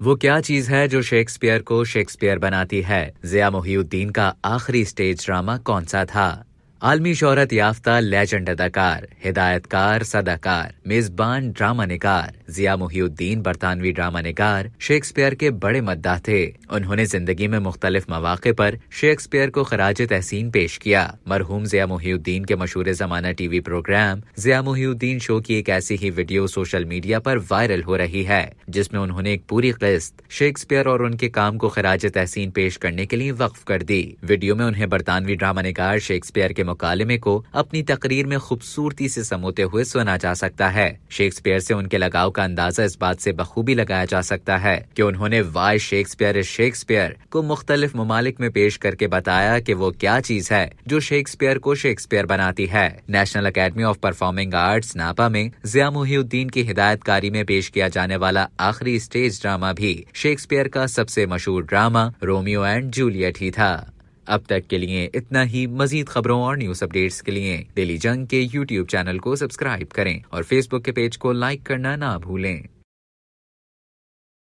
वो क्या चीज है जो शेक्सपियर को शेक्सपियर बनाती है? ज़िया मोहिउद्दीन का आखिरी स्टेज ड्रामा कौन सा था? आलमी शोहरत याफ्ता लेजेंड अदाकार, हिदायतकार, सदाकार, मेजबान ड्रामा निगार ज़िया मोहिउद्दीन बरतानवी ड्रामा निगार शेक्सपियर के बड़े मद्दाह थे। उन्होंने जिंदगी में मुख्तलिफ मौके पर शेक्सपियर को खराज तहसीन पेश किया। मरहूम ज़िया मोहिउद्दीन के मशहूर ज़माना TV programme Zia Mohiuddin show की एक ऐसी ही वीडियो सोशल मीडिया पर वायरल हो रही है, जिसमें उन्होंने एक पूरी किस्त शेक्सपियर और उनके काम को खराज तहसीन पेश करने के लिए वक्फ कर दी। वीडियो में उन्हें बरतानवी ड्रामा निगार शेक्सपियर के मुकालमे को अपनी तकरीर में खूबसूरती से समोते हुए सुना जा सकता है। शेक्सपियर से उनके लगाव का अंदाजा इस बात से बखूबी लगाया जा सकता है कि उन्होंने वाई शेक्सपियर इज शेक्सपियर को मुख्तलिफ ममालिक में पेश करके बताया कि वो क्या चीज है जो शेक्सपियर को शेक्सपियर बनाती है। National academy of performing arts नापा में ज़िया मोहिउद्दीन की हिदायतकारी में पेश किया जाने वाला आखिरी स्टेज ड्रामा भी शेक्सपियर का सबसे मशहूर ड्रामा रोमियो एंड जूलियट ही था। अब तक के लिए इतना ही। मजीद खबरों और न्यूज अपडेट्स के लिए डेली जंग के YouTube चैनल को सब्सक्राइब करें और फेसबुक के पेज को लाइक करना ना भूलें।